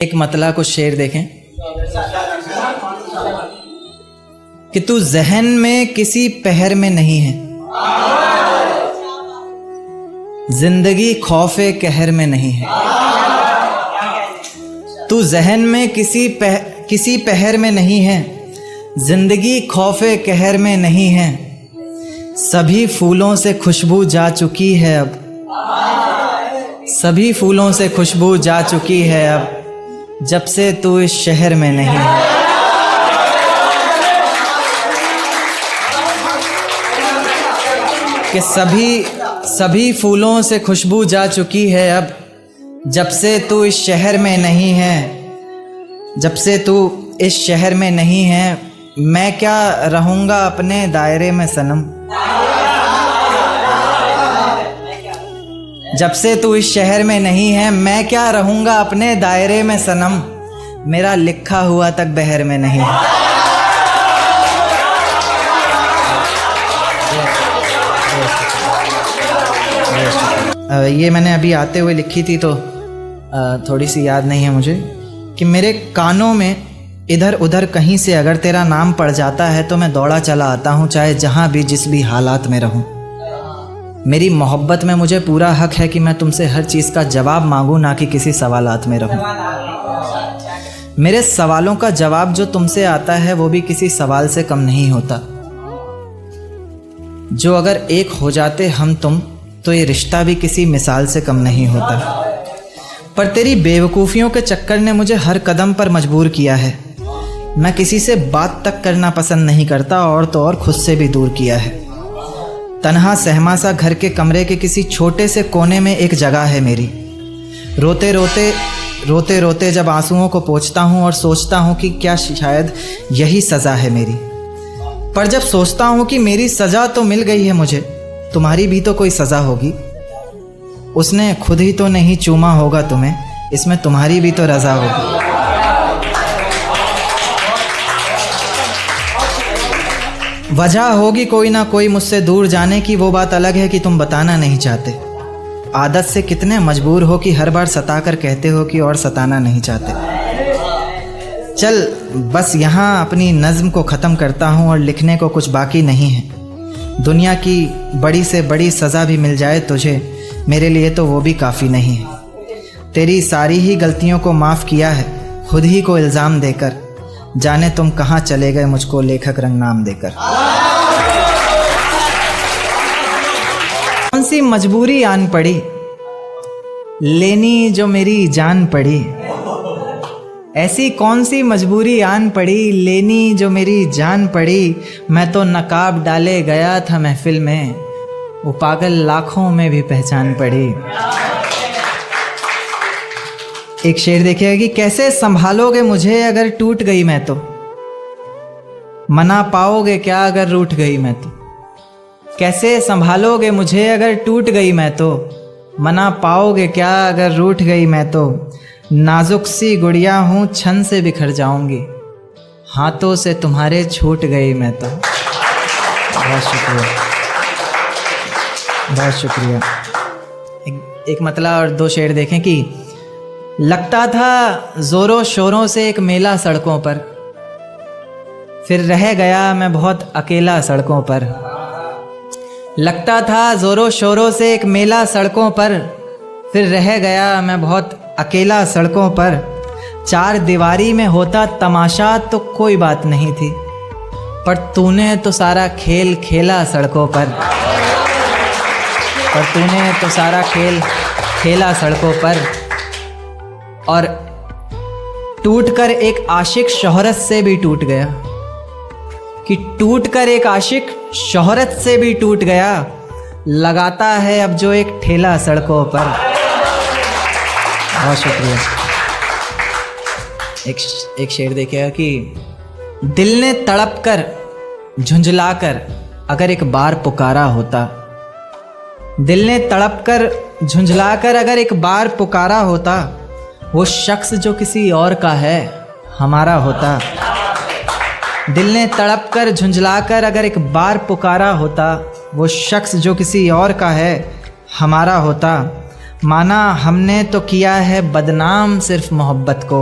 एक मतला कुछ शेर देखें कि तू जहन में किसी पहर में नहीं है, जिंदगी खौफे कहर में नहीं है। तू जहन में किसी पहर में नहीं है, जिंदगी खौफे कहर में नहीं है। सभी फूलों से खुशबू जा चुकी है अब, सभी फूलों से खुशबू जा चुकी है अब, जब से तू इस शहर में नहीं है। कि सभी फूलों से खुशबू जा चुकी है अब, जब से तू इस शहर में नहीं है, जब से तू इस शहर में नहीं है। मैं क्या रहूँगा अपने दायरे में सनम, जब से तू इस शहर में नहीं है। मैं क्या रहूँगा अपने दायरे में सनम, मेरा लिखा हुआ तक बहर में नहीं है। ये मैंने अभी आते हुए लिखी थी तो थोड़ी सी याद नहीं है मुझे, कि मेरे कानों में इधर उधर कहीं से अगर तेरा नाम पड़ जाता है तो मैं दौड़ा चला आता हूँ, चाहे जहाँ भी जिस भी हालात में रहूँ। मेरी मोहब्बत में मुझे पूरा हक है कि मैं तुमसे हर चीज़ का जवाब मांगूँ, ना कि किसी सवालात में रहूँ। मेरे सवालों का जवाब जो तुमसे आता है वो भी किसी सवाल से कम नहीं होता। जो अगर एक हो जाते हम तुम तो ये रिश्ता भी किसी मिसाल से कम नहीं होता। पर तेरी बेवकूफ़ियों के चक्कर ने मुझे हर कदम पर मजबूर किया है। मैं किसी से बात तक करना पसंद नहीं करता, और तो और खुद से भी दूर किया है। तन्हा सहमा सा घर के कमरे के किसी छोटे से कोने में एक जगह है मेरी। रोते रोते जब आंसुओं को पोंछता हूँ और सोचता हूँ कि क्या शायद यही सज़ा है मेरी। पर जब सोचता हूँ कि मेरी सज़ा तो मिल गई है मुझे, तुम्हारी भी तो कोई सज़ा होगी। उसने खुद ही तो नहीं चूमा होगा तुम्हें, इसमें तुम्हारी भी तो रज़ा होगी। वजह होगी कोई ना कोई मुझसे दूर जाने की, वो बात अलग है कि तुम बताना नहीं चाहते। आदत से कितने मजबूर हो कि हर बार सताकर कहते हो कि और सताना नहीं चाहते। चल बस यहाँ अपनी नज़्म को ख़त्म करता हूँ, और लिखने को कुछ बाकी नहीं है। दुनिया की बड़ी से बड़ी सज़ा भी मिल जाए तुझे, मेरे लिए तो वो भी काफ़ी नहीं है। तेरी सारी ही गलतियों को माफ़ किया है खुद ही को इल्ज़ाम देकर, जाने तुम कहाँ चले गए मुझको लेखक रंग नाम देकर। कौन सी मजबूरी आन पड़ी लेनी जो मेरी जान पड़ी, ऐसी कौन सी मजबूरी आन पड़ी लेनी जो मेरी जान पड़ी। मैं तो नकाब डाले गया था महफिल में, वो पागल लाखों में भी पहचान पड़ी। एक शेर देखिएगा कि कैसे संभालोगे मुझे अगर टूट गई मैं तो, मना पाओगे क्या अगर रूठ गई मैं तो। कैसे संभालोगे मुझे अगर टूट गई मैं तो, मना पाओगे क्या अगर रूठ गई मैं तो। नाजुक सी गुड़िया हूँ छन से बिखर जाऊंगी, हाथों से तुम्हारे छूट गई मैं तो। बहुत शुक्रिया, बहुत शुक्रिया। एक मतला और दो शेर देखें कि लगता था ज़ोरों शोरों से एक मेला सड़कों पर, फिर रह गया मैं बहुत अकेला सड़कों पर। लगता था ज़ोरों शोरों से एक मेला सड़कों पर, फिर रह गया मैं बहुत अकेला सड़कों पर। चार दीवारी में होता तमाशा तो कोई बात नहीं थी, पर तूने तो सारा खेल खेला सड़कों पर। पर तूने तो सारा खेल खेला सड़कों पर। और टूटकर एक आशिक शोहरत से भी टूट गया, कि टूटकर एक आशिक शोहरत से भी टूट गया। लगाता है अब जो एक ठेला सड़कों पर। बहुत शुक्रिया। एक शेर देखिएगा कि दिल ने तड़प कर झुंझला कर अगर एक बार पुकारा होता, दिल ने तड़प कर झुंझला कर अगर एक बार पुकारा होता, वो शख्स जो किसी और का है हमारा होता। दिल ने तड़प कर झुंझला कर अगर एक बार पुकारा होता, वो शख्स जो किसी और का है हमारा होता। माना हमने तो किया है बदनाम सिर्फ मोहब्बत को,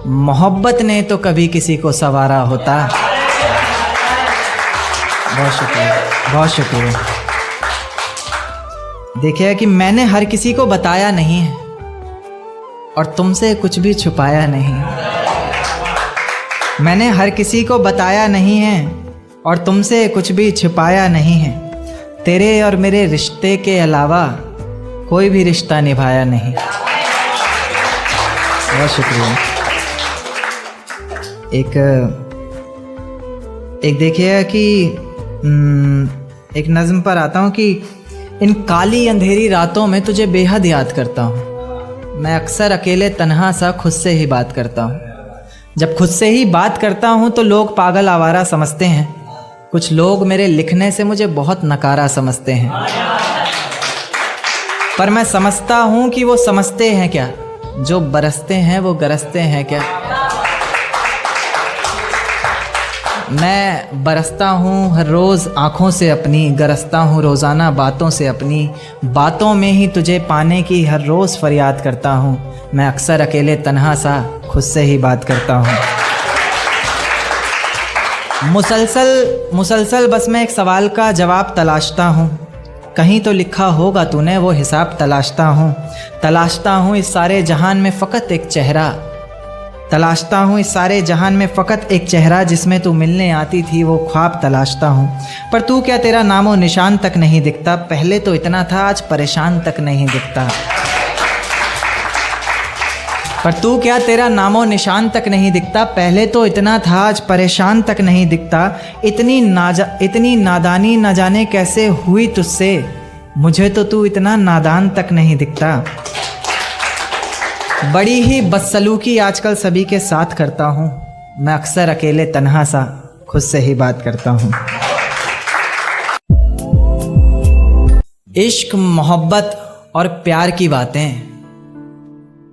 मोहब्बत ने तो कभी किसी को संवारा होता। बहुत शुक्रिया, बहुत शुक्रिया। देखिए कि मैंने हर किसी को बताया नहीं है और तुमसे कुछ भी छुपाया नहीं। मैंने हर किसी को बताया नहीं है और तुमसे कुछ भी छुपाया नहीं है। तेरे और मेरे रिश्ते के अलावा कोई भी रिश्ता निभाया नहीं। बहुत शुक्रिया। एक देखिए कि एक नज़्म पर आता हूँ कि इन काली अंधेरी रातों में तुझे बेहद याद करता हूँ। मैं अक्सर अकेले तन्हा सा खुद से ही बात करता हूँ। जब खुद से ही बात करता हूँ तो लोग पागल आवारा समझते हैं। कुछ लोग मेरे लिखने से मुझे बहुत नकारा समझते हैं, पर मैं समझता हूँ कि वो समझते हैं क्या, जो बरसते हैं वो गरजते हैं क्या। मैं बरसता हूँ हर रोज़ आँखों से अपनी, गरजता हूँ रोज़ाना बातों से अपनी। बातों में ही तुझे पाने की हर रोज़ फरियाद करता हूँ। मैं अक्सर अकेले तन्हा सा खुद से ही बात करता हूँ। मुसलसल बस मैं एक सवाल का जवाब तलाशता हूँ। कहीं तो लिखा होगा तूने वो हिसाब तलाशता हूँ इस सारे जहान में फ़कत एक चेहरा। तलाशता हूँ इस सारे जहान में फ़कत एक चेहरा, जिसमें तू मिलने आती थी वो ख्वाब तलाशता हूँ। पर तू क्या, तेरा नामो निशान तक नहीं दिखता। पहले तो इतना था आज परेशान तक नहीं दिखता। पर तू क्या, तेरा नामो निशान तक नहीं दिखता। पहले तो इतना था आज परेशान तक नहीं दिखता। इतनी नादानी न जाने कैसे हुई तुझसे, मुझे तो तू इतना नादान तक नहीं दिखता। बड़ी ही बदसलूकी आजकल सभी के साथ करता हूँ। मैं अक्सर अकेले तन्हा सा खुद से ही बात करता हूँ। इश्क मोहब्बत और प्यार की बातें,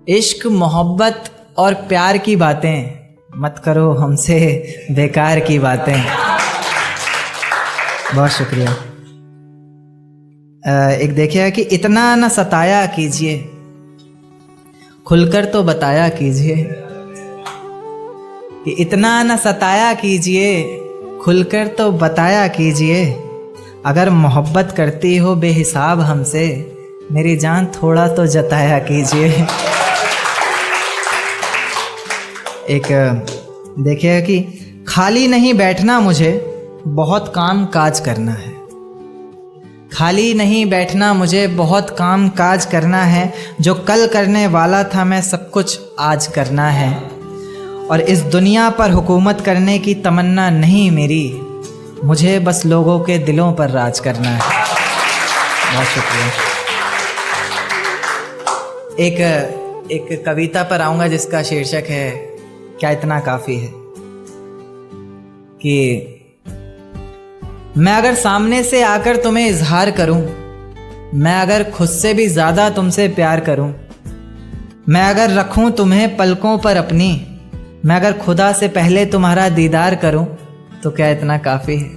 इश्क मोहब्बत और प्यार की बातें, मत करो हमसे बेकार की बातें। बहुत शुक्रिया। एक देखिए कि इतना न सताया कीजिए, खुलकर तो बताया कीजिए। कि इतना न सताया कीजिए, खुलकर तो बताया कीजिए। अगर मोहब्बत करती हो बेहिसाब हमसे, मेरी जान थोड़ा तो जताया कीजिए। एक देखिए कि खाली नहीं बैठना मुझे, बहुत काम काज करना है। खाली नहीं बैठना मुझे, बहुत काम काज करना है। जो कल करने वाला था मैं सब कुछ आज करना है। और इस दुनिया पर हुकूमत करने की तमन्ना नहीं मेरी, मुझे बस लोगों के दिलों पर राज करना है। बहुत शुक्रिया। एक कविता पर आऊँगा जिसका शीर्षक है क्या इतना काफ़ी है। कि मैं अगर सामने से आकर तुम्हें इजहार करूं, मैं अगर खुद से भी ज़्यादा तुमसे प्यार करूं, मैं अगर रखूं तुम्हें पलकों पर अपनी, मैं अगर खुदा से पहले तुम्हारा दीदार करूं, तो क्या इतना काफ़ी है।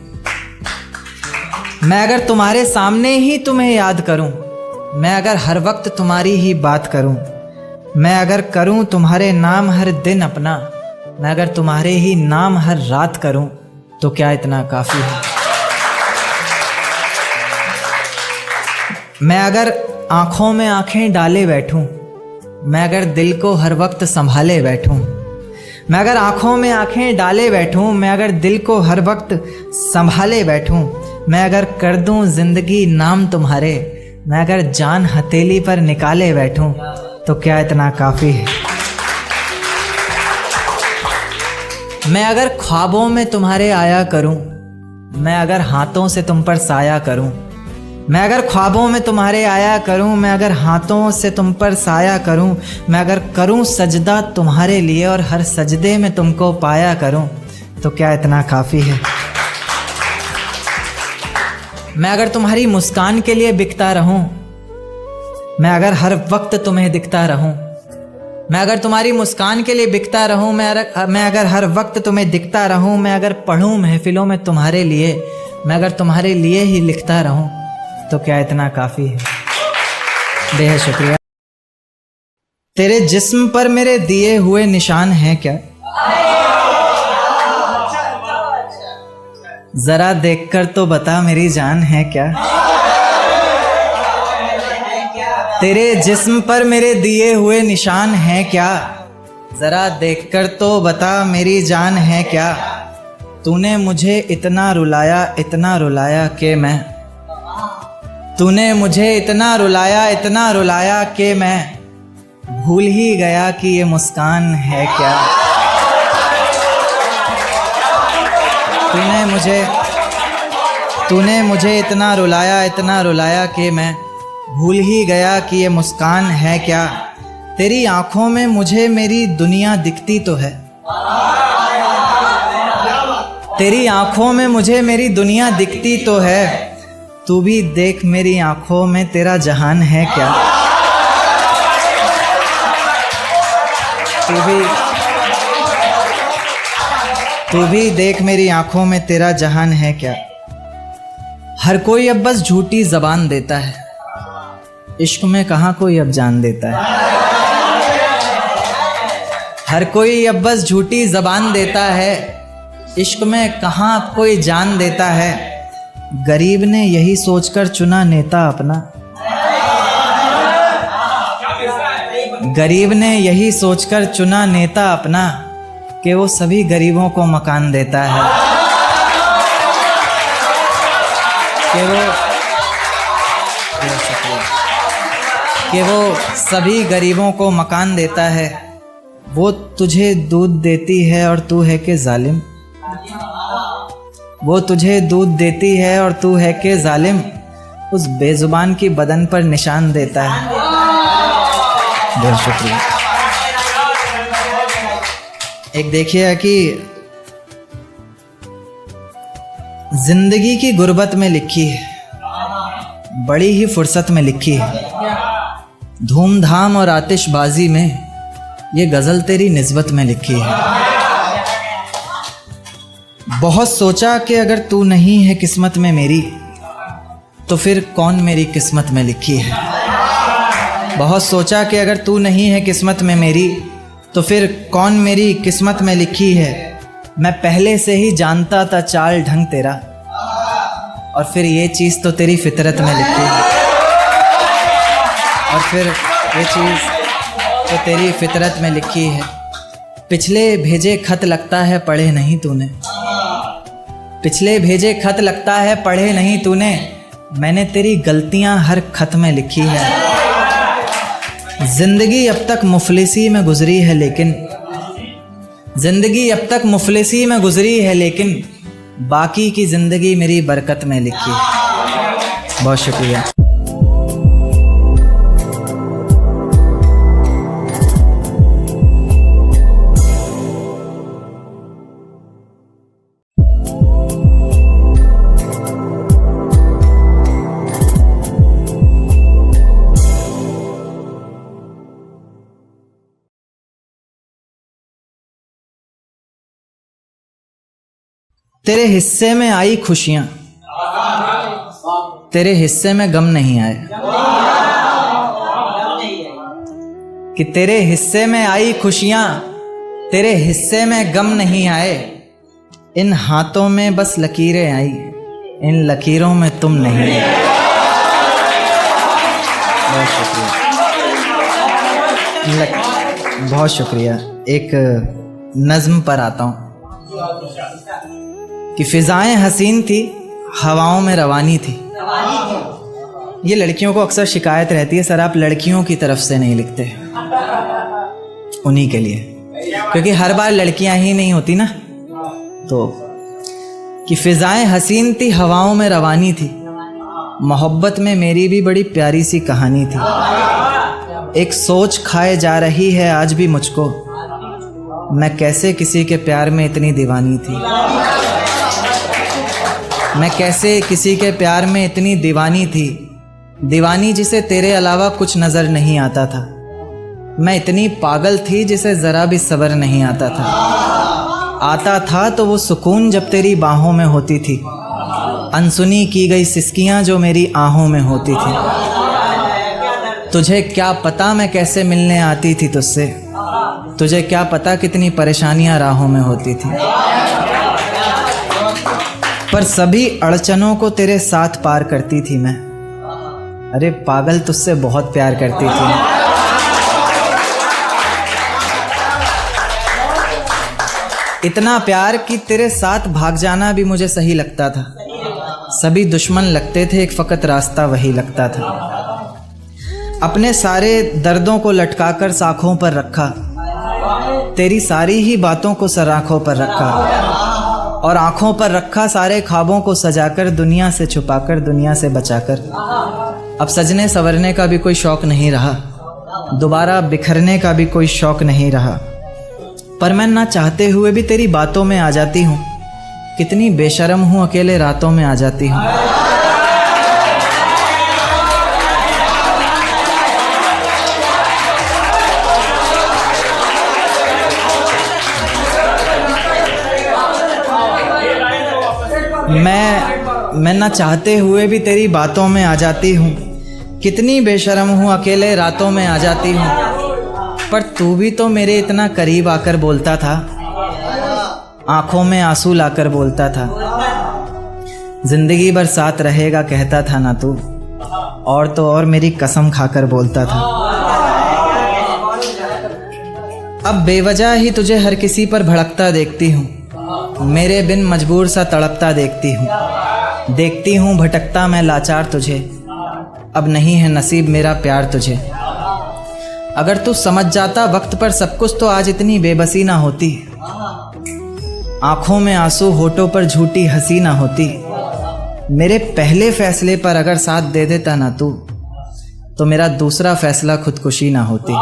मैं अगर तुम्हारे सामने ही तुम्हें याद करूं, मैं अगर हर वक्त तुम्हारी ही बात करूं, मैं अगर करूं तुम्हारे नाम हर दिन अपना, मैं अगर तुम्हारे ही नाम हर रात करूं, तो क्या इतना काफ़ी है। मैं अगर आँखों में आँखें डाले बैठूं, मैं अगर दिल को हर वक्त संभाले बैठूं, मैं अगर आँखों में आँखें डाले बैठूं, मैं अगर दिल को हर वक्त संभाले बैठूं, मैं अगर कर दूं ज़िंदगी नाम तुम्हारे, मैं अगर जान हथेली पर निकाले बैठूं, तो क्या इतना काफ़ी है। मैं अगर ख्वाबों में तुम्हारे आया करूं, मैं अगर हाथों से तुम पर साया करूं, मैं अगर ख्वाबों में तुम्हारे आया करूं, मैं अगर हाथों से तुम पर साया करूं, मैं अगर करूं सजदा तुम्हारे लिए और हर सजदे में तुमको पाया करूं, तो क्या इतना काफ़ी है। मैं अगर तुम्हारी मुस्कान के लिए बिकता रहूं, मैं अगर हर वक्त तुम्हें दिखता रहूं, मैं अगर तुम्हारी मुस्कान के लिए बिकता रहूं, मैं अगर हर वक्त तुम्हें दिखता रहूं, मैं अगर पढ़ूं महफिलों में तुम्हारे लिए, मैं अगर तुम्हारे लिए ही लिखता रहूं, तो क्या इतना काफ़ी है। बेहद शुक्रिया। तेरे जिस्म पर मेरे दिए हुए निशान हैं क्या? जरा देखकर तो बता मेरी जान है क्या? तेरे जिस्म पर मेरे दिए हुए निशान हैं क्या? जरा देखकर तो बता मेरी जान है क्या? तूने मुझे इतना रुलाया कि मैं, तूने मुझे इतना रुलाया कि मैं भूल ही गया कि ये मुस्कान है क्या। तूने मुझे इतना रुलाया कि मैं भूल ही गया कि ये मुस्कान है क्या। तेरी आंखों में मुझे मेरी दुनिया दिखती तो है, तेरी आंखों में मुझे मेरी दुनिया दिखती तो है। तू भी देख मेरी आंखों में तेरा जहान है क्या। तू भी देख मेरी आंखों में तेरा जहान है क्या। हर कोई अब बस झूठी जबान देता है, इश्क में कहाँ कोई अब जान देता है। हर कोई अब बस झूठी जबान देता है, इश्क में कहाँ अब कोई जान देता है। गरीब ने यही सोचकर चुना नेता अपना, गरीब ने यही सोचकर चुना नेता अपना कि वो सभी गरीबों को मकान देता है। कि वो सभी गरीबों को मकान देता है। वो तुझे दूध देती है और तू है कि जालिम, वो तुझे दूध देती है और तू है कि जालिम। उस बेजुबान की बदन पर निशान देता है। बहुत शुक्रिया। एक देखिए कि जिंदगी की गुर्बत में लिखी है, बड़ी ही फुर्सत में लिखी है। धूमधाम और आतिशबाजी में ये गज़ल तेरी निस्बत में लिखी है। बहुत सोचा कि अगर तू नहीं है किस्मत में मेरी, तो फिर कौन मेरी किस्मत में लिखी है। बहुत सोचा कि अगर तू नहीं है किस्मत में मेरी, तो फिर कौन मेरी किस्मत में लिखी है। मैं पहले से ही जानता था चाल ढंग तेरा, और फिर ये चीज़ तो तेरी फितरत में लिखी है। और फिर ये चीज़ तो तेरी फितरत में लिखी है। पिछले भेजे खत लगता है पढ़े नहीं तूने, पिछले भेजे खत लगता है पढ़े नहीं तूने। मैंने तेरी गलतियां हर खत में लिखी है। जिंदगी अब तक मुफलिसी में गुजरी है, लेकिन जिंदगी अब तक मुफलिसी में गुजरी है, लेकिन बाकी की जिंदगी मेरी बरकत में लिखी है। बहुत शुक्रिया। तेरे हिस्से में आई खुशियां, तेरे हिस्से में गम नहीं आए। कि तेरे हिस्से में आई खुशियां, तेरे हिस्से में गम नहीं आए। इन हाथों में बस लकीरें आई, इन लकीरों में तुम नहीं आए। बहुत शुक्रिया, बहुत शुक्रिया। एक नज्म पर आता हूँ कि फिजाएं हसीन थी, हवाओं में रवानी थी। ये लड़कियों को अक्सर शिकायत रहती है, सर आप लड़कियों की तरफ से नहीं लिखते। उन्हीं के लिए, क्योंकि हर बार लड़कियां ही नहीं होती ना। तो कि फिजाएं हसीन थी, हवाओं में रवानी थी। मोहब्बत में मेरी भी बड़ी प्यारी सी कहानी थी। एक सोच खाए जा रही है आज भी मुझको, मैं कैसे किसी के प्यार में इतनी दीवानी थी। मैं कैसे किसी के प्यार में इतनी दीवानी थी, दीवानी जिसे तेरे अलावा कुछ नज़र नहीं आता था। मैं इतनी पागल थी जिसे ज़रा भी सब्र नहीं आता था। आता था तो वो सुकून जब तेरी बाहों में होती थी, अनसुनी की गई सिसकियाँ जो मेरी आहों में होती थी। तुझे क्या पता मैं कैसे मिलने आती थी तुझसे, तुझे क्या पता कितनी परेशानियां राहों में होती थी, पर सभी अड़चनों को तेरे साथ पार करती थी मैं। अरे पागल, तुझसे बहुत प्यार करती थी। इतना प्यार कि तेरे साथ भाग जाना भी मुझे सही लगता था। सभी दुश्मन लगते थे, एक फ़कत रास्ता वही लगता था। अपने सारे दर्दों को लटकाकर साखों पर रखा, तेरी सारी ही बातों को सराखों पर रखा, और आँखों पर रखा सारे ख्वाबों को सजाकर, दुनिया से छुपाकर, दुनिया से बचाकर। अब सजने संवरने का भी कोई शौक़ नहीं रहा, दोबारा बिखरने का भी कोई शौक़ नहीं रहा, पर मैं ना चाहते हुए भी तेरी बातों में आ जाती हूँ। कितनी बेशर्म हूँ, अकेले रातों में आ जाती हूँ। मैं ना चाहते हुए भी तेरी बातों में आ जाती हूँ। कितनी बेशर्म हूँ, अकेले रातों में आ जाती हूँ, पर तू भी तो मेरे इतना करीब आकर बोलता था, आंखों में आंसू लाकर बोलता था, जिंदगी भर साथ रहेगा कहता था ना तू, और तो और मेरी कसम खाकर बोलता था। अब बेवजह ही तुझे हर किसी पर भड़कता देखती हूँ, मेरे बिन मजबूर सा तड़पता देखती हूँ भटकता मैं लाचार तुझे। अब नहीं है नसीब मेरा प्यार तुझे। अगर तू समझ जाता वक्त पर सब कुछ, तो आज इतनी बेबसी ना होती, आंखों में आंसू होठों पर झूठी हंसी ना होती। मेरे पहले फैसले पर अगर साथ दे देता ना तू, तो मेरा दूसरा फैसला खुदकुशी ना होती।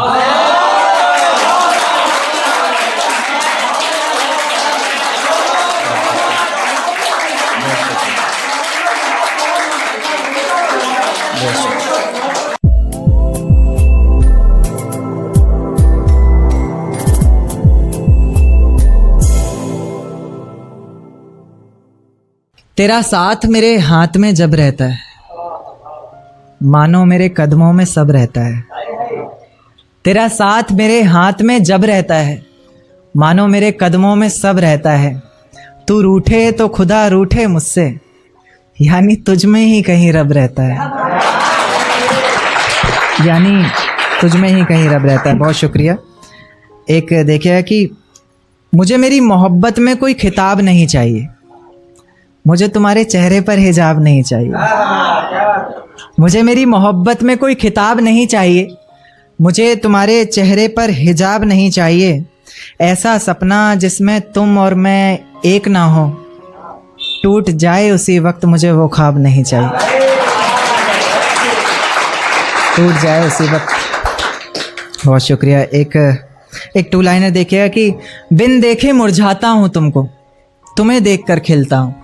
तेरा साथ मेरे हाथ में जब रहता है, मानो मेरे कदमों में सब रहता है। तेरा साथ मेरे हाथ में जब रहता है, मानो मेरे कदमों में सब रहता है। तू रूठे तो खुदा रूठे मुझसे, यानी तुझ में ही कहीं रब रहता है, यानी तुझ में ही कहीं रब रहता है। बहुत शुक्रिया। एक देखिए कि मुझे मेरी मोहब्बत में कोई खिताब नहीं चाहिए, मुझे तुम्हारे चेहरे पर हिजाब नहीं चाहिए। मुझे मेरी मोहब्बत में कोई खिताब नहीं चाहिए, मुझे तुम्हारे चेहरे पर हिजाब नहीं चाहिए। ऐसा सपना जिसमें तुम और मैं एक ना हो, टूट जाए उसी वक्त मुझे वो ख्वाब नहीं चाहिए, टूट जाए उसी वक्त। बहुत शुक्रिया। एक टू लाइनर देखिएगा कि बिन देखे मुरझाता हूँ तुमको, तुम्हें देखकर खिलता हूँ।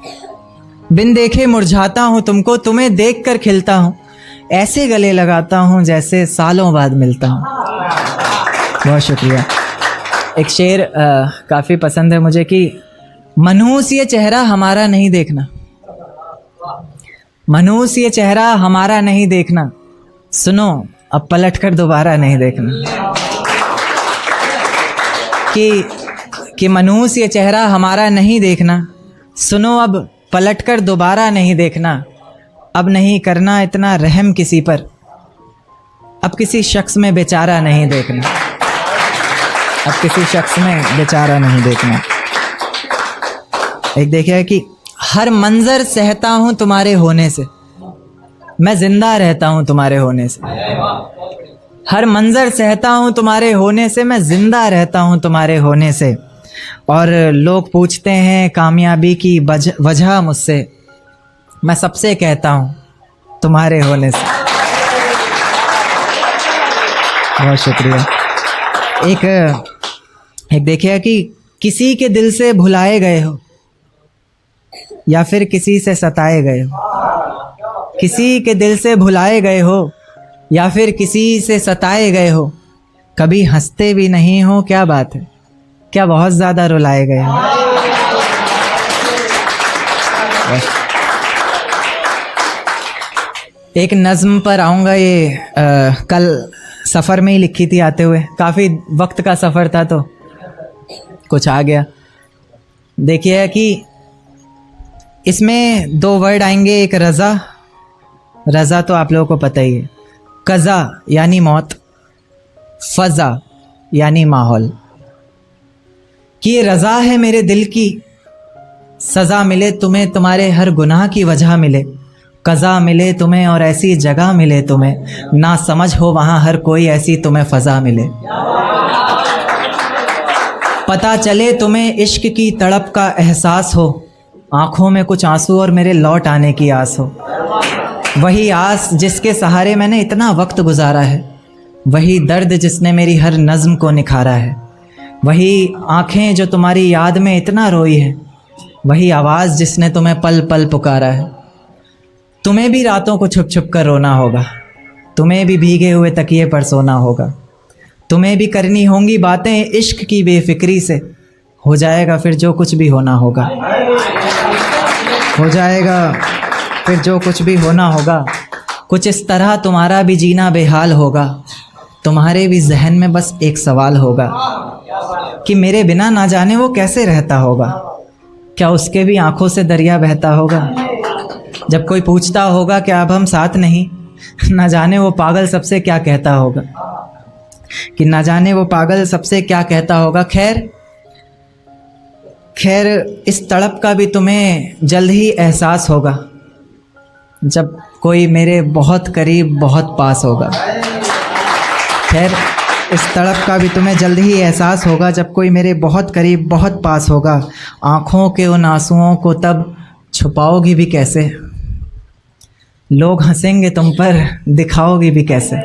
बिन देखे मुरझाता हूँ तुमको, तुम्हें देखकर खिलता हूँ। ऐसे गले लगाता हूँ जैसे सालों बाद मिलता हूँ। बहुत शुक्रिया। एक शेर काफ़ी पसंद है मुझे कि मनहूस ये चेहरा हमारा नहीं देखना, मनहूस ये चेहरा हमारा नहीं देखना, सुनो अब पलट कर दोबारा नहीं देखना। कि मनहूस ये चेहरा हमारा नहीं देखना, सुनो अब पलटकर दोबारा नहीं देखना। अब नहीं करना इतना रहम किसी पर, अब किसी शख्स में बेचारा नहीं देखना, अब किसी शख्स में बेचारा नहीं देखना। एक देखिए कि हर मंजर सहता हूँ तुम्हारे होने से, मैं जिंदा रहता हूँ तुम्हारे होने से। हर मंजर सहता हूँ तुम्हारे होने से, मैं जिंदा रहता हूँ तुम्हारे होने से। और लोग पूछते हैं कामयाबी की वजह मुझसे, मैं सबसे कहता हूँ तुम्हारे होने से। बहुत शुक्रिया। एक देखिए कि किसी के दिल से भुलाए गए हो या फिर किसी से सताए गए हो, किसी के दिल से भुलाए गए हो या फिर किसी से सताए गए हो, कभी हंसते भी नहीं हो, क्या बात है, क्या बहुत ज़्यादा रुलाए गए हो। एक नज़्म पर आऊँगा। ये कल सफ़र में ही लिखी थी आते हुए, काफ़ी वक्त का सफ़र था तो कुछ आ गया। देखिए कि इसमें दो वर्ड आएंगे, एक रज़ा। रज़ा तो आप लोगों को पता ही है। कज़ा यानी मौत, फ़ज़ा यानी माहौल। कि ये रज़ा है मेरे दिल की, सज़ा मिले तुम्हें तुम्हारे हर गुनाह की वजह मिले। कज़ा मिले तुम्हें और ऐसी जगह मिले तुम्हें, ना समझ हो वहाँ हर कोई ऐसी तुम्हें फ़ज़ा मिले। पता चले तुम्हें इश्क की तड़प का एहसास हो, आँखों में कुछ आंसू और मेरे लौट आने की आस हो। वही आस जिसके सहारे मैंने इतना वक्त गुजारा है, वही दर्द जिसने मेरी हर नज़्म को निखारा है। वही आँखें जो तुम्हारी याद में इतना रोई है, वही आवाज़ जिसने तुम्हें पल पल पुकारा है। तुम्हें भी रातों को छुप छुप कर रोना होगा, तुम्हें भी भीगे हुए तकिए पर सोना होगा। तुम्हें भी करनी होंगी बातें इश्क की बेफिक्री से, हो जाएगा फिर जो कुछ भी होना होगा। हो जाएगा फिर जो कुछ भी होना होगा। कुछ इस तरह तुम्हारा भी जीना बेहाल होगा, तुम्हारे भी जहन में बस एक सवाल होगा कि मेरे बिना ना जाने वो कैसे रहता होगा। क्या उसके भी आंखों से दरिया बहता होगा। जब कोई पूछता होगा कि अब हम साथ नहीं, ना जाने वो पागल सबसे क्या कहता होगा। कि ना जाने वो पागल सबसे क्या कहता होगा। खैर खैर इस तड़प का भी तुम्हें जल्द ही एहसास होगा, जब कोई मेरे बहुत करीब बहुत पास होगा। खैर इस तड़प का भी तुम्हें जल्द ही एहसास होगा, जब कोई मेरे बहुत करीब बहुत पास होगा। आँखों के उन आंसुओं को तब छुपाओगी भी कैसे, लोग हंसेंगे तुम पर दिखाओगी भी कैसे।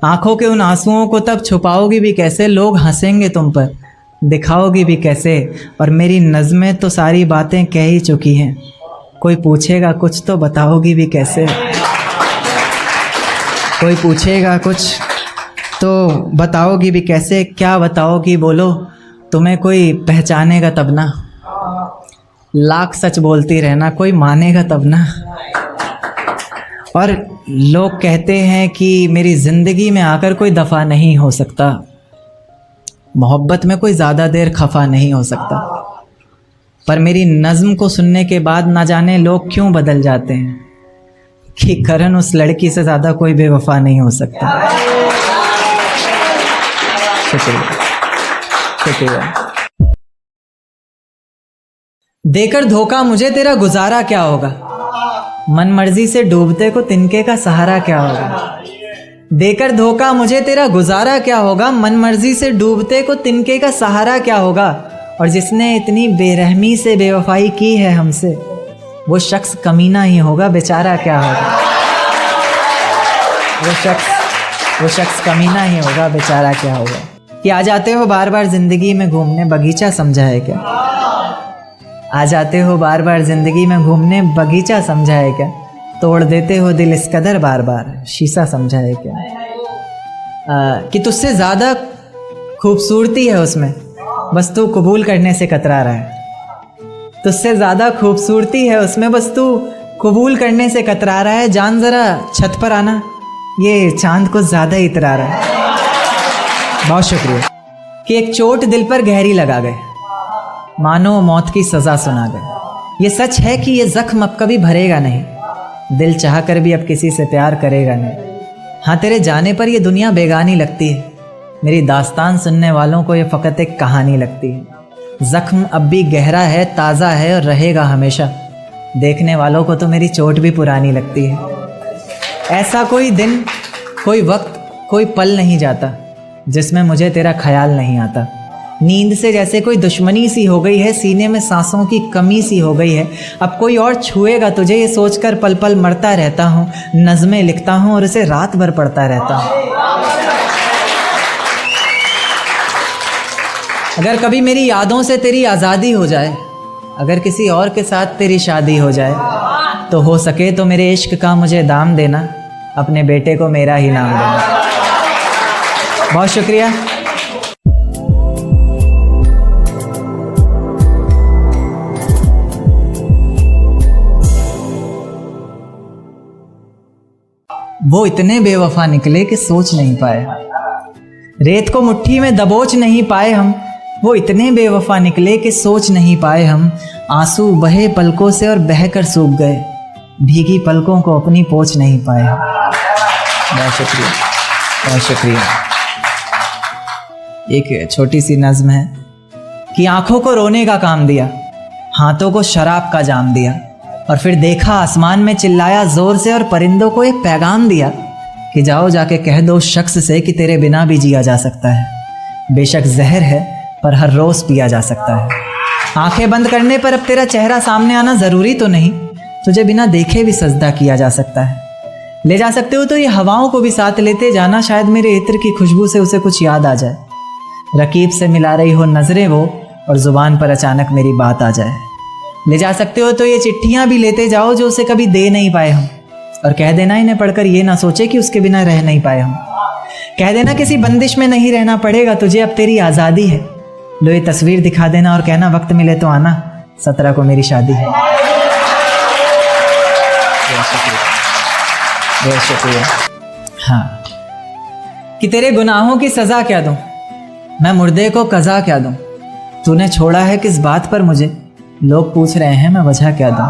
आँखों के उन आंसुओं को तब छुपाओगी भी कैसे, लोग हंसेंगे तुम पर दिखाओगी भी कैसे। और मेरी नज़्में तो सारी बातें कह ही चुकी हैं, कोई पूछेगा कुछ तो बताओगी भी कैसे। कोई पूछेगा कुछ तो बताओगी भी कैसे। क्या बताओगी बोलो, तुम्हें कोई पहचानेगा तब ना। लाख सच बोलती रहना, कोई मानेगा तब ना। और लोग कहते हैं कि मेरी ज़िंदगी में आकर कोई दफ़ा नहीं हो सकता, मोहब्बत में कोई ज़्यादा देर खफा नहीं हो सकता। पर मेरी नज़्म को सुनने के बाद ना जाने लोग क्यों बदल जाते हैं, कि करण उस लड़की से ज़्यादा कोई बेवफा नहीं हो सकता। शुक्रिया शुक्रिया। देकर धोखा मुझे तेरा गुजारा क्या होगा, मन मर्जी से डूबते को तिनके का सहारा क्या होगा। देकर धोखा मुझे तेरा गुजारा क्या होगा, मन मर्जी से डूबते को तिनके का सहारा क्या होगा। और जिसने इतनी बेरहमी से बेवफाई की है हमसे, वो शख्स कमीना ही होगा, बेचारा क्या होगा। वो शख्स कमीना ही होगा, बेचारा क्या होगा। कि आ जाते हो बार बार ज़िंदगी में घूमने, बगीचा समझा है क्या। आ जाते हो बार बार ज़िंदगी में घूमने, बगीचा समझा है क्या। तोड़ देते हो दिल इस कदर बार बार, शीशा समझा है क्या। कि तुझसे ज़्यादा खूबसूरती है उसमें, बस तू कबूल करने से कतरा रहा है। तुझसे ज़्यादा खूबसूरती है उसमें, बस तू कबूल करने से कतरा रहा है। जान ज़रा छत पर आना, ये चांद को ज़्यादा ही इतरा रहा है। बहुत शुक्रिया। कि एक चोट दिल पर गहरी लगा गए, मानो मौत की सज़ा सुना गए। ये सच है कि ये ज़ख्म अब कभी भरेगा नहीं, दिल चाह कर भी अब किसी से प्यार करेगा नहीं। हाँ तेरे जाने पर ये दुनिया बेगानी लगती है, मेरी दास्तान सुनने वालों को ये फ़कत एक कहानी लगती है। ज़ख्म अब भी गहरा है, ताज़ा है और रहेगा हमेशा, देखने वालों को तो मेरी चोट भी पुरानी लगती है। ऐसा कोई दिन, कोई वक्त, कोई पल नहीं जाता जिसमें मुझे तेरा ख्याल नहीं आता। नींद से जैसे कोई दुश्मनी सी हो गई है, सीने में सांसों की कमी सी हो गई है। अब कोई और छुएगा तुझे ये सोचकर पल पल मरता रहता हूँ। नज़में लिखता हूँ और उसे रात भर पढ़ता रहता हूँ। अगर कभी मेरी यादों से तेरी आज़ादी हो जाए, अगर किसी और के साथ तेरी शादी हो जाए, तो हो सके तो मेरे इश्क का मुझे दाम देना, अपने बेटे को मेरा ही नाम देना। बहुत शुक्रिया। वो इतने बेवफा निकले कि सोच नहीं पाए। रेत को मुट्ठी में दबोच नहीं पाए हम, वो इतने बेवफा निकले कि सोच नहीं पाए हम। आंसू बहे पलकों से और बहकर सूख गए, भीगी पलकों को अपनी पोंछ नहीं पाए हम। बहुत शुक्रिया, बहुत शुक्रिया। एक छोटी सी नज्म है कि आंखों को रोने का काम दिया, हाथों को शराब का जाम दिया, और फिर देखा आसमान में चिल्लाया जोर से और परिंदों को एक पैगाम दिया कि जाओ जाके कह दो उस शख्स से कि तेरे बिना भी जिया जा सकता है। बेशक जहर है पर हर रोज पिया जा सकता है। आंखें बंद करने पर अब तेरा चेहरा सामने आना जरूरी तो नहीं, तुझे बिना देखे भी सजदा किया जा सकता है। ले जा सकते हो तो ये हवाओं को भी साथ लेते जाना, शायद मेरे इत्र की खुशबू से उसे कुछ याद आ जाए। रकीब से मिला रही हो नजरें वो और जुबान पर अचानक मेरी बात आ जाए। ले जा सकते हो तो ये चिट्ठियां भी लेते जाओ जो उसे कभी दे नहीं पाए हम, और कह देना इन्हें पढ़कर ये ना सोचे कि उसके बिना रह नहीं पाए हम। कह देना किसी बंदिश में नहीं रहना पड़ेगा तुझे, अब तेरी आज़ादी है। लो ये तस्वीर दिखा देना और कहना वक्त मिले तो आना, 17 को मेरी शादी है। बहुत शुक्रिया। हाँ, कि तेरे गुनाहों की सज़ा क्या दूँ, मैं मुर्दे को कज़ा क्या दूँ। तूने छोड़ा है किस बात पर मुझे, लोग पूछ रहे हैं मैं वजह क्या दूँ।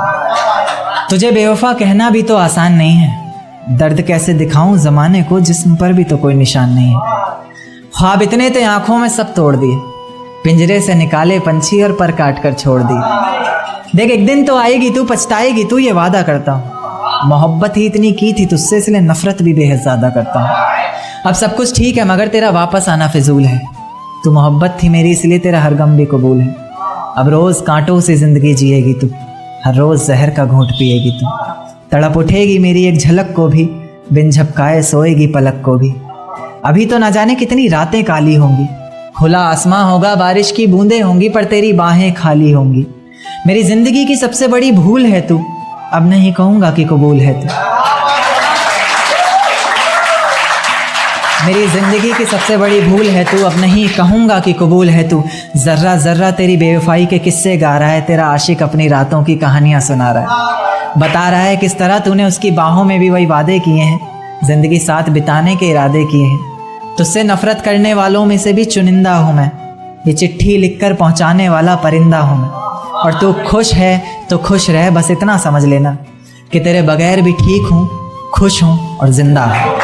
तुझे बेवफा कहना भी तो आसान नहीं है, दर्द कैसे दिखाऊं ज़माने को जिस्म पर भी तो कोई निशान नहीं है। ख्वाब इतने थे आँखों में सब तोड़ दिए, पिंजरे से निकाले पंछी और पर काट कर छोड़ दिए। देख एक दिन तो आएगी तू, पछताएगी तू, ये वादा करता हूँ। मोहब्बत ही इतनी की थी तुझसे, इसलिए नफरत भी बेहद ज़्यादा करता हूँ। अब सब कुछ ठीक है मगर तेरा वापस आना फिजूल है। तू मोहब्बत थी मेरी इसलिए तेरा हर गम भी कबूल है। अब रोज़ कांटों से ज़िंदगी जिएगी तू, हर रोज़ जहर का घूंट पिएगी तू। तड़प उठेगी मेरी एक झलक को भी, बिन झपकाए सोएगी पलक को भी। अभी तो ना जाने कितनी रातें काली होंगी, खुला आसमां होगा बारिश की बूंदें होंगी, पर तेरी बाहें खाली होंगी। मेरी ज़िंदगी की सबसे बड़ी भूल है तू, अब नहीं कहूँगा कि कबूल है तू। मेरी ज़िंदगी की सबसे बड़ी भूल है तू, अब नहीं कहूँगा कि कबूल है तू। ज़र्रा ज़र्रा तेरी बेवफाई के किस्से गा रहा है, तेरा आशिक अपनी रातों की कहानियाँ सुना रहा है। बता रहा है किस तरह तूने उसकी बाहों में भी वही वादे किए हैं, ज़िंदगी साथ बिताने के इरादे किए हैं। तुझसे नफ़रत करने वालों में से भी चुनिंदा हूँ मैं, ये चिट्ठी लिखकर पहुँचाने वाला परिंदा हूँ मैं। और तू खुश है तो खुश रह, बस इतना समझ लेना कि तेरे बगैर भी ठीक हूँ, खुश हूँ और ज़िंदा हूँ।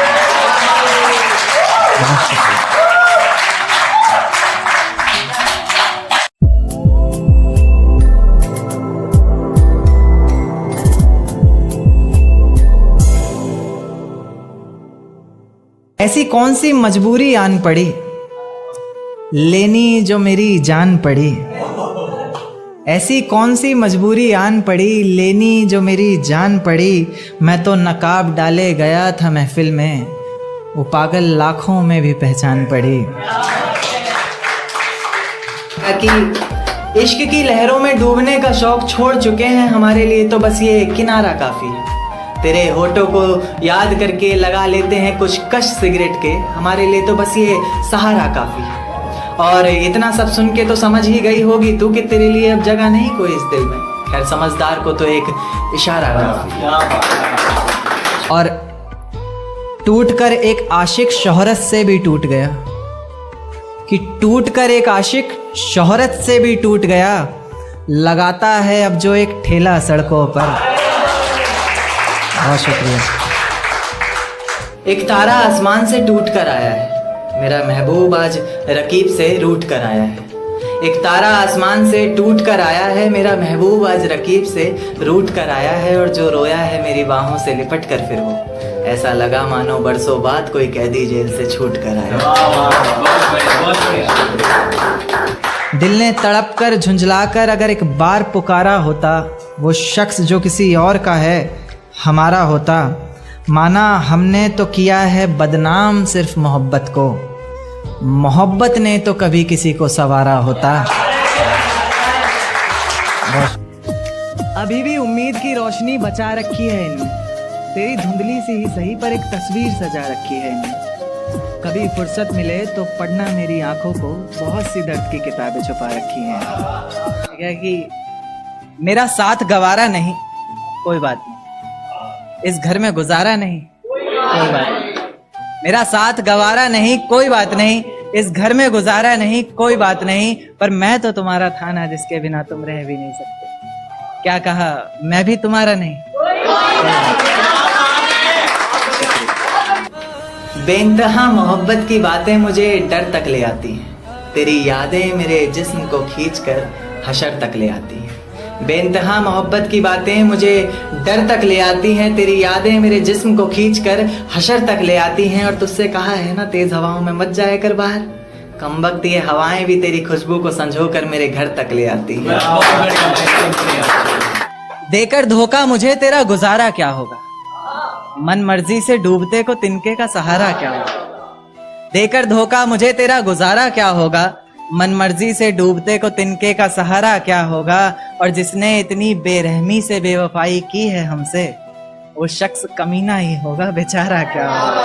ऐसी कौन सी मजबूरी आन पड़ी, लेनी जो मेरी जान पड़ी। ऐसी कौन सी मजबूरी आन पड़ी, लेनी जो मेरी जान पड़ी। मैं तो नकाब डाले गया था महफिल में, वो पागल लाखों में भी पहचान पड़ी। कि इश्क की लहरों में डूबने का शौक छोड़ चुके हैं, हमारे लिए तो बस ये किनारा काफ़ी है। तेरे होठों को याद करके लगा लेते हैं कुछ कश सिगरेट के, हमारे लिए तो बस ये सहारा काफ़ी है। और इतना सब सुन के तो समझ ही गई होगी तू कि तेरे लिए अब जगह नहीं कोई इस दिल में। खैर समझदार को तो एक इशारा काफ़ी है। और टूटकर एक आशिक शोहरत से भी टूट गया, कि टूटकर एक आशिक शोहरत से भी टूट गया। लगाता है अब जो एक ठेला सड़कों पर। बहुत शुक्रिया। एक तारा आसमान से टूट कर आया है, मेरा महबूब आज रकीब से रूठ कर आया है। एक तारा आसमान से टूट कर आया है, मेरा महबूब आज रकीब से रूठ कर आया है। और जो रोया है मेरी बाहों से लिपट कर फिर वो, ऐसा लगा मानो बरसों बाद कोई कैदी जेल से छूट कर आया। दिल ने तड़प कर झुंझला कर अगर एक बार पुकारा होता, वो शख्स जो किसी और का है हमारा होता। माना हमने तो किया है बदनाम सिर्फ मोहब्बत को, मोहब्बत ने तो कभी किसी को संवारा होता। अभी भी उम्मीद की रोशनी बचा रखी है इनमें, तेरी धुंधली सी ही सही पर एक तस्वीर सजा रखी है इनमें। कभी फुर्सत मिले तो पढ़ना मेरी आंखों को, बहुत सी दर्द की किताबें छुपा रखी हैं। क्या कि मेरा साथ गवारा नहीं, कोई बात नहीं, इस घर में गुजारा नहीं, कोई बात नहीं। मेरा साथ गवारा नहीं, कोई बात नहीं। इस घर में गुजारा नहीं, कोई बात नहीं। पर मैं तो तुम्हारा था ना, जिसके बिना तुम रह भी नहीं सकते। क्या कहा, मैं भी तुम्हारा नहीं? बेइंतहा मोहब्बत की बातें मुझे डर तक ले आती हैं। तेरी यादें मेरे जिस्म को खींचकर हशर तक ले आती हैं। बेइंतहा मोहब्बत की बातें मुझे डर तक ले आती हैं। तेरी यादें मेरे जिस्म को खींचकर हशर तक ले आती हैं। और तुझसे कहा है ना, तेज हवाओं में मत जाया कर बाहर। कमबख्त ये हवाएं भी तेरी खुशबू को संजो कर मेरे घर तक ले आती हैं। देकर धोखा मुझे तेरा गुजारा क्या होगा, मन मर्जी से डूबते को तिनके का सहारा क्या होगा। देकर धोखा मुझे तेरा गुजारा क्या होगा, मन मर्जी से डूबते को तिनके का सहारा क्या होगा। और जिसने इतनी बेरहमी से बेवफाई की है हमसे, वो शख्स कमीना ही होगा, बेचारा क्या होगा।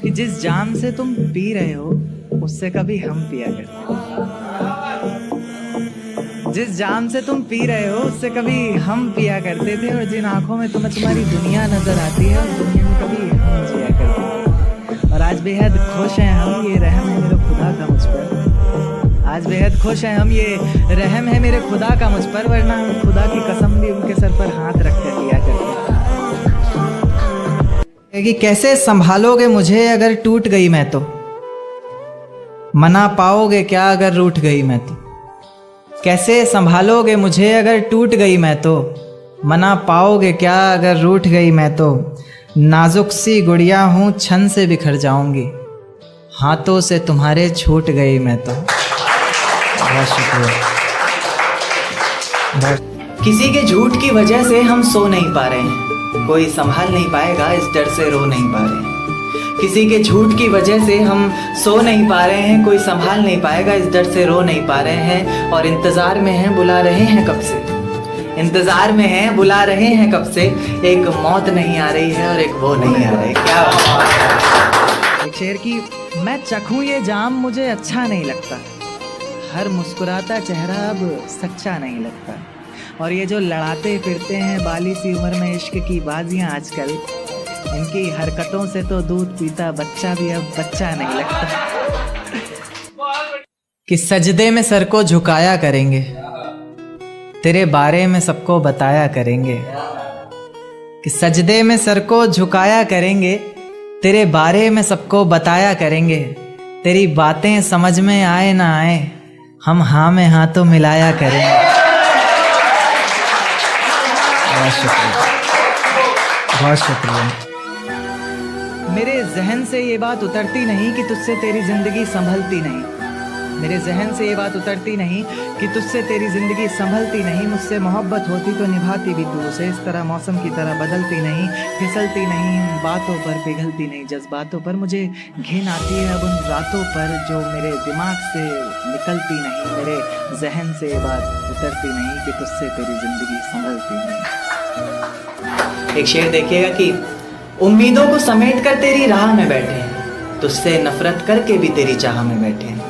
कि जिस जाम से तुम पी रहे हो, उससे कभी हम पिया करते। जिस जाम से तुम पी रहे हो, उससे कभी हम पिया करते थे। और जिन आंखों में तुम्हें तुम्हारी दुनिया नजर आती है, उस दुनिया में कभी हम जिया करते थे। और आज बेहद खुश हैं हम, ये रहम है मेरे खुदा का मुझ पर। आज बेहद खुश हैं हम, ये रहम है मेरे खुदा का मुझ पर। वरना हम खुदा की कसम भी उनके सर पर हाथ रख कर लिया करते। कि कैसे संभालोगे मुझे अगर टूट गई मैं तो, मना पाओगे क्या अगर रूठ गई मैं तो। कैसे संभालोगे मुझे अगर टूट गई मैं तो, मना पाओगे क्या अगर रूठ गई मैं तो। नाजुक सी गुड़िया हूँ, छन से बिखर जाऊंगी, हाथों से तुम्हारे छूट गई मैं तो। बहुत शुक्रिया। किसी के झूठ की वजह से हम सो नहीं पा रहे हैं, कोई संभाल नहीं पाएगा इस डर से रो नहीं पा रहे हैं। किसी के झूठ की वजह से हम सो नहीं पा रहे हैं, कोई संभाल नहीं पाएगा इस डर से रो नहीं पा रहे हैं। और इंतजार में हैं, बुला रहे हैं कब से, इंतजार में हैं, बुला रहे हैं कब से। एक मौत नहीं आ रही है और एक वो नहीं आ रही। क्या एक शेर की, मैं चखूं ये जाम मुझे अच्छा नहीं लगता, हर मुस्कुराता चेहरा अब सच्चा नहीं लगता। और ये जो लड़ाते फिरते हैं बाली सी उम्र में इश्क की बाजियां आजकल, इनकी हरकतों से तो दूध पीता बच्चा भी अब बच्चा नहीं लगता। कि सजदे में सर को झुकाया करेंगे, तेरे बारे में सबको बताया करेंगे। कि सजदे में सर को झुकाया करेंगे, तेरे बारे में सबको बताया करेंगे। तेरी बातें समझ में आए ना आए, हम हाँ में हाँ तो मिलाया करेंगे। बहुत शुक्रिया, बहुत शुक्रिया। मेरे जहन से ये बात उतरती नहीं कि तुझसे तेरी जिंदगी संभलती नहीं। मेरे जहन से ये बात उतरती नहीं कि तुझसे तेरी जिंदगी संभलती नहीं। मुझसे मोहब्बत होती तो निभाती भी तू उसे, इस तरह मौसम की तरह बदलती नहीं, फिसलती नहीं, बातों पर पिघलती नहीं, जज्बातों पर। मुझे घिन आती है अब उन रातों पर जो मेरे दिमाग से निकलती नहीं। मेरे जहन से ये बात उतरती नहीं कि तुझसे तेरी जिंदगी संभलती नहीं। एक शेर देखिएगा कि उम्मीदों को समेट कर तेरी राह में बैठे हैं, तुझसे नफरत करके भी तेरी चाह में बैठे हैं।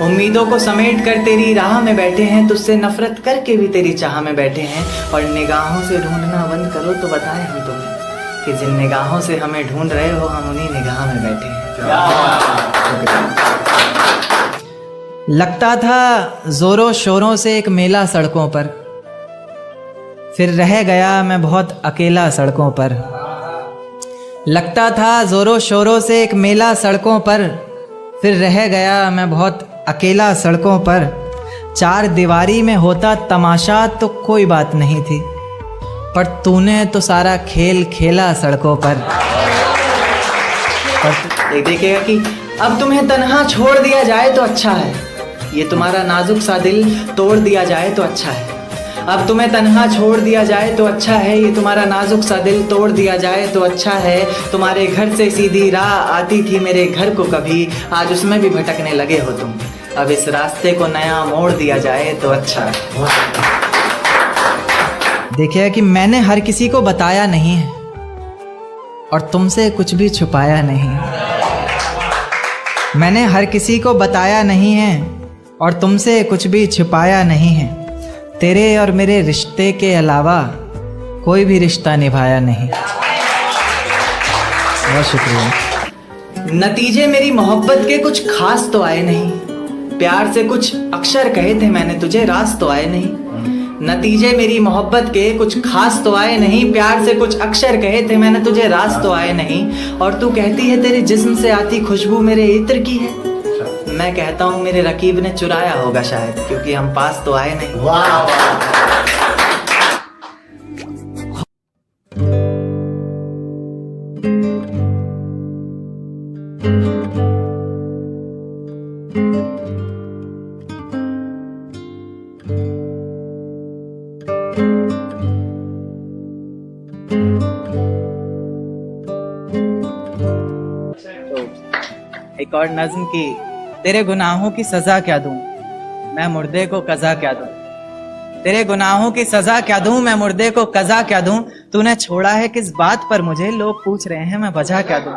उम्मीदों को समेट कर तेरी राह में बैठे हैं, तुझसे नफरत करके भी तेरी चाह में बैठे हैं। और निगाहों से ढूंढना बंद करो तो बताएं हम तुम्हें कि जिन निगाहों से हमें ढूंढ रहे हो, हम उन्हीं निगाह में बैठे हैं। लगता था जोरों शोरों से एक मेला सड़कों पर, फिर रह गया मैं बहुत अकेला सड़कों पर। लगता था जोरों शोरों से एक मेला सड़कों पर, फिर रह गया मैं बहुत अकेला सड़कों पर। चार दीवारी में होता तमाशा तो कोई बात नहीं थी, पर तूने तो सारा खेल खेला सड़कों पर। देखिएगा कि अब तुम्हें तन्हा छोड़ दिया जाए तो अच्छा है, ये तुम्हारा नाजुक सा दिल तोड़ दिया जाए तो अच्छा है। अब तुम्हें तन्हा छोड़ दिया जाए तो अच्छा है, ये तुम्हारा नाजुक सा दिल तोड़ दिया जाए तो अच्छा है। तुम्हारे घर से सीधी राह आती थी मेरे घर को कभी, आज उसमें भी भटकने लगे हो तुम। अब इस रास्ते को नया मोड़ दिया जाए तो अच्छा है। देखिए कि मैंने हर किसी को बताया नहीं है और तुमसे कुछ भी छुपाया नहीं। मैंने हर किसी को बताया नहीं है और तुमसे कुछ भी छुपाया नहीं है। तेरे और मेरे रिश्ते के अलावा कोई भी रिश्ता निभाया नहीं। बहुत शुक्रिया। नतीजे मेरी मोहब्बत के कुछ खास तो आए नहीं, प्यार से कुछ अक्षर कहे थे मैंने तुझे, रास तो आए नहीं। नतीजे मेरी मोहब्बत के कुछ खास तो आए नहीं, प्यार से कुछ अक्षर कहे थे मैंने तुझे, रास तो आए नहीं। और तू कहती है तेरे जिस्म से आती खुशबू मेरे इत्र की है, मैं कहता हूँ मेरे रकीब ने चुराया होगा शायद, क्योंकि हम पास तो आए नहीं। वाह। एक और नज्म की, तेरे गुनाहों की सजा क्या दूं मैं मुर्दे को कज़ा क्या दूं, तेरे गुनाहों की सजा क्या दूं मैं मुर्दे को कज़ा क्या दूं, तूने छोड़ा है किस बात पर मुझे, लोग पूछ रहे हैं मैं वजह क्या दूं।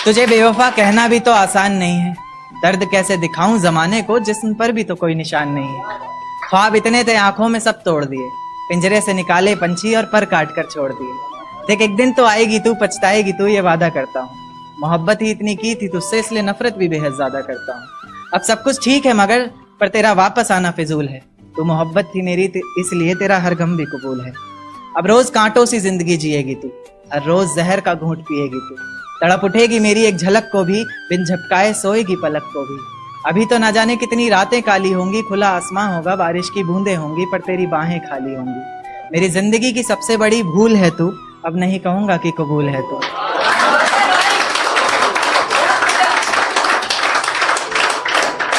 तुझे बेवफा कहना भी तो आसान नहीं है, दर्द कैसे दिखाऊं जमाने को जिस्म पर भी तो कोई निशान नहीं है। ख्वाब इतने थे आंखों में सब तोड़ दिए, पिंजरे से निकाले पंछी और पर काट कर छोड़ दिए। देख एक दिन तो आएगी तू, पछताएगी तू, ये वादा करता हूँ। मोहब्बत ही इतनी की थी तुझसे, इसलिए नफरत भी बेहद ज्यादा करता हूँ। अब सब कुछ ठीक है मगर पर तेरा वापस आना फिजूल है, तू मोहब्बत थी मेरी इसलिए तेरा हर गम भी कबूल है। अब रोज कांटों सी जिंदगी जिएगी तू, हर रोज जहर का घूंट पिएगी तू, तड़प उठेगी मेरी एक झलक को भी, बिन झपकाए सोएगी पलक को भी। अभी तो ना जाने कितनी रातें काली होंगी, खुला आसमां होगा बारिश की बूंदें होंगी, पर तेरी बाहें खाली होंगी। मेरी जिंदगी की सबसे बड़ी भूल है तू, अब नहीं कहूंगा कि कबूल है तू।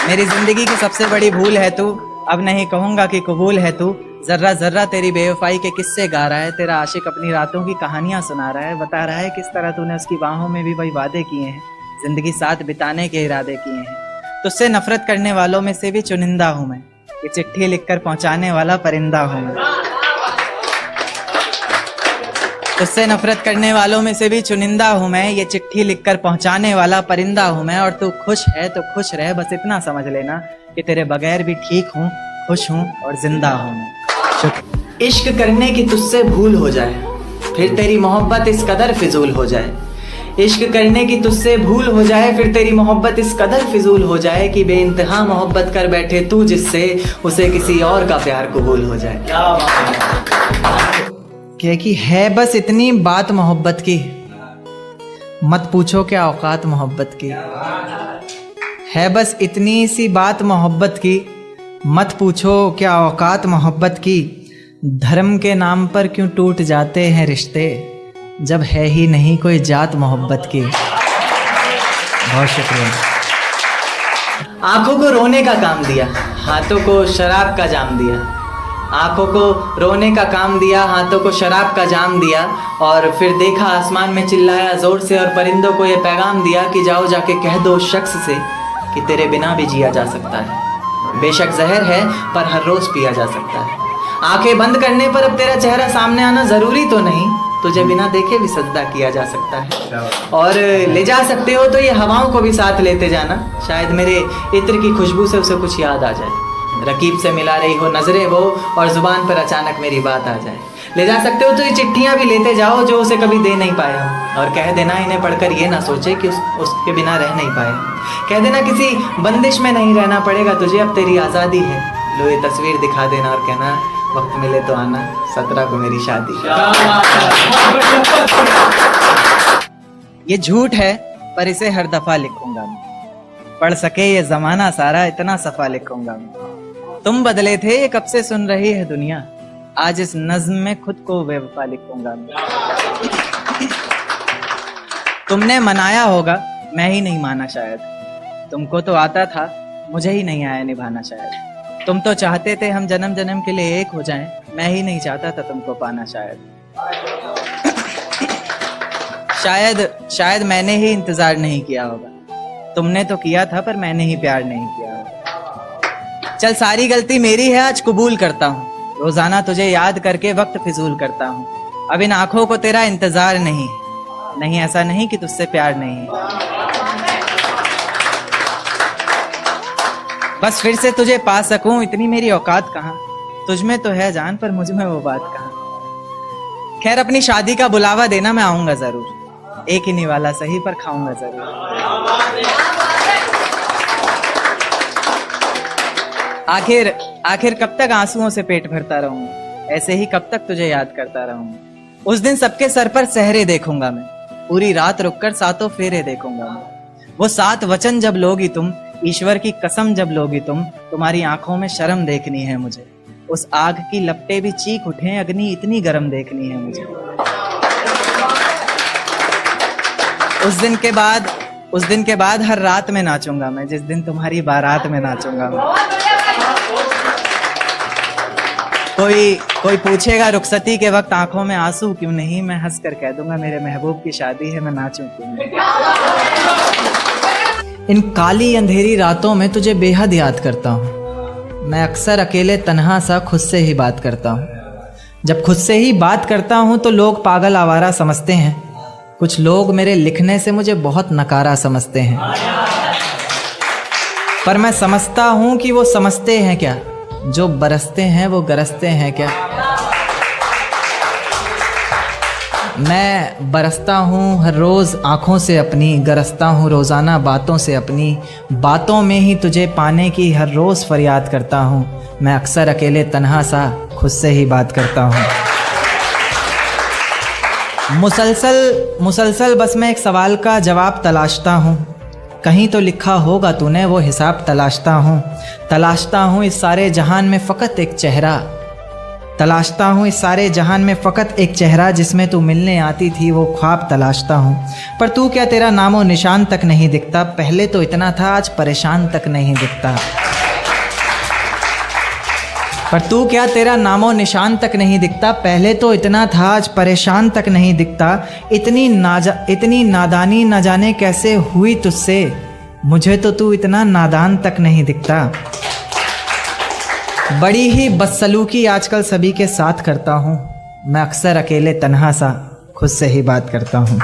मेरी जिंदगी की सबसे बड़ी भूल है तू, अब नहीं कहूंगा कि कबूल है तू। जर्रा जर्रा तेरी बेवफाई के किस्से गा रहा है, तेरा आशिक अपनी रातों की कहानियां सुना रहा है, बता रहा है किस तरह तूने उसकी बाहों में भी वही वादे किए हैं, जिंदगी साथ बिताने के इरादे किए हैं। तुझसे नफरत करने वालों में से भी चुनिंदा हूं मैं, ये चिट्ठी लिखकर पहुंचाने वाला परिंदा हूं मैं। तुझसे नफरत करने वालों में से भी चुनिंदा हूं मैं, ये चिट्ठी लिखकर पहुंचाने वाला परिंदा हूं मैं। और तू खुश है तो खुश रह, बस इतना समझ लेना कि तेरे बगैर भी ठीक हूं, खुश हूं और जिंदा हूं मैं। इश्क करने की तुझसे भूल हो जाए, फिर तेरी मोहब्बत इस कदर फिजूल हो जाए। इश्क करने की तुझसे भूल हो जाए, फिर तेरी मोहब्बत इस कदर फिजूल हो जाए कि बेइंतहा मोहब्बत कर बैठे तू जिससे, उसे किसी और का प्यार कबूल हो जाए। कि है बस इतनी बात मोहब्बत की, मत पूछो क्या औकात मोहब्बत की। है बस इतनी सी बात मोहब्बत की, मत पूछो क्या औकात मोहब्बत की। धर्म के नाम पर क्यों टूट जाते हैं रिश्ते, जब है ही नहीं कोई जात मोहब्बत की। बहुत शुक्रिया। आंखों को रोने का काम दिया, हाथों को शराब का जाम दिया। आंखों को रोने का काम दिया, हाथों को शराब का जाम दिया। और फिर देखा आसमान में चिल्लाया जोर से, और परिंदों को ये पैगाम दिया कि जाओ जाके कह दो उस शख्स से कि तेरे बिना भी जिया जा सकता है। बेशक जहर है पर हर रोज पिया जा सकता है। आंखें बंद करने पर अब तेरा चेहरा सामने आना जरूरी तो नहीं, तुझे बिना देखे भी सजदा किया जा सकता है। और ले जा सकते हो तो ये हवाओं को भी साथ लेते जाना, शायद मेरे इत्र की खुशबू से उसे कुछ याद आ जाए। रकीब से मिला रही हो नजरें वो, और जुबान पर अचानक मेरी बात आ जाए। ले जा सकते हो तो ये चिट्ठियां भी लेते जाओ जो उसे कभी दे नहीं पाया, और कह देना इन्हें पढ़कर ये ना सोचे कि उसके बिना रह नहीं पाए। कह देना किसी बंदिश में नहीं रहना पड़ेगा तुझे, अब तेरी आज़ादी है। लो ये तस्वीर दिखा देना और कहना वक्त मिले तो आना, 17 को मेरी शादी। ये झूठ है पर इसे हर दफा लिखूंगा मैं, पढ़ सके ये जमाना सारा इतना सफा लिखूंगा मैं। तुम बदले थे ये कब से सुन रही है दुनिया, आज इस नज्म में खुद को बेवफा लिखूंगा मैं। तुमने मनाया होगा मैं ही नहीं माना शायद, तुमको तो आता था मुझे ही नहीं आया निभाना शायद। तुम तो चाहते थे हम जन्म जन्म के लिए एक हो जाएं, मैं ही नहीं चाहता था तुमको पाना शायद। शायद मैंने ही इंतजार नहीं किया होगा, तुमने तो किया था पर मैंने ही प्यार नहीं किया होगा। चल सारी गलती मेरी है आज कबूल करता हूँ, रोजाना तुझे याद करके वक्त फिजूल करता हूँ। अब इन आंखों को तेरा इंतजार नहीं, नहीं ऐसा नहीं कि तुझसे प्यार नहीं। बस फिर से तुझे पा सकूं इतनी मेरी औकात कहाँ, तुझ में तो है जान पर मुझ में वो बात कहाँ। खैर अपनी शादी का बुलावा देना, मैं आऊंगा जरूर। एक ही निवाला सही पर खाऊंगा जरूर। आखिर कब तक आंसुओं से पेट भरता रहूं? ऐसे ही कब तक तुझे याद करता रहूं? उस दिन सबके सर पर सहरे देखूंगा मैं, पूरी रात रुककर सातों फेरे देखूंगा मैं। वो 7 वचन जब लोगी तुम, ईश्वर की कसम जब लोगी तुम, तुम्हारी आंखों में शर्म देखनी है मुझे। उस आग की लपटें भी चीख उठे, अग्नि इतनी गर्म देखनी है मुझे। उस दिन के बाद हर रात में नाचूंगा मैं, जिस दिन तुम्हारी बारात में नाचूंगा मैं। कोई पूछेगा रुखसती के वक्त आंखों में आंसू क्यों नहीं, मैं हंस कर कह दूंगा मेरे महबूब की शादी है, मैं नाचूं क्यों नहीं। इन काली अंधेरी रातों में तुझे बेहद याद करता हूँ। मैं अक्सर अकेले तन्हा सा खुद से ही बात करता हूँ। जब खुद से ही बात करता हूँ तो लोग पागल आवारा समझते हैं। कुछ लोग मेरे लिखने से मुझे बहुत नकारा समझते हैं, पर मैं समझता हूँ कि वो समझते हैं क्या, जो बरसते हैं वो गरजते हैं क्या। मैं बरसता हूँ हर रोज़ आँखों से अपनी, गरजता हूँ रोज़ाना बातों से अपनी। बातों में ही तुझे पाने की हर रोज़ फरियाद करता हूँ। मैं अक्सर अकेले तन्हा सा खुद से ही बात करता हूँ। मुसलसल बस मैं एक सवाल का जवाब तलाशता हूँ। कहीं तो लिखा होगा तूने वो हिसाब तलाशता हूँ इस सारे जहान में फ़कत एक चेहरा। तलाशता हूँ इस सारे जहान में फ़कत एक चेहरा, जिसमें तू मिलने आती थी वो ख्वाब तलाशता हूँ। पर तू क्या तेरा नामो निशान तक नहीं दिखता, पहले तो इतना था आज परेशान तक नहीं दिखता। पर तू क्या तेरा नामो निशान तक नहीं दिखता, पहले तो इतना था आज परेशान तक नहीं दिखता। इतनी नादानी न जाने कैसे हुई तुझसे, मुझे तो तू इतना नादान तक नहीं दिखता। बड़ी ही बदसलूकी आजकल सभी के साथ करता हूँ। मैं अक्सर अकेले तन्हा सा खुद से ही बात करता हूँ।